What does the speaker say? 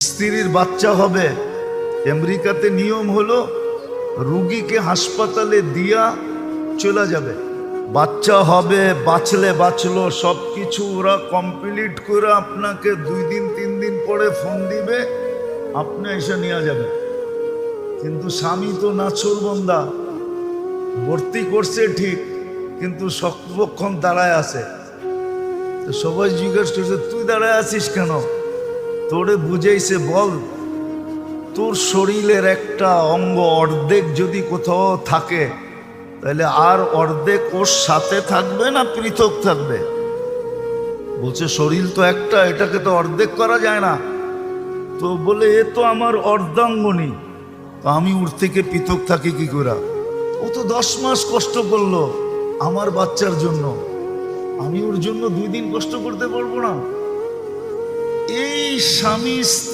স্ত্রীর বাচ্চা হবে, আমেরিকাতে নিয়ম হলো রুগীকে হাসপাতালে দিয়া চলে যাবে। বাচ্চা হবে, বাঁচলে বাঁচলো, সব কিছু ওরা কমপ্লিট করে আপনাকে 2 দিন 3 দিন পরে ফোন দিবে, আপনি এসে নিয়ে যাবেন। কিন্তু স্বামী তো নাছোড়বান্দা, ভর্তি করছে ঠিক, কিন্তু শক্তপক্ষণ দাঁড়ায় আছে। তো সবাই জিজ্ঞেস করছে তুই দাঁড়ায় আছিস কেন? তোরে বুঝাইছে, বল তোর শরীরের একটা অঙ্গ অর্ধেক যদি কোথাও থাকে তাহলে আর অর্ধেক ওর সাথে থাকবে না পৃথক থাকবে? বলছে শরীর তো একটা, এটাকে তো অর্ধেক করা যায় না। তো বলে এ তো আমার অর্ধাঙ্গনী, তো আমি ওর থেকে পৃথক থাকি কি করে? ও তো 10 মাস কষ্ট করলো আমার বাচ্চার জন্য, আমি ওর জন্য 2 দিন কষ্ট করতে পারবো না? এই স্বামী স্ত্রী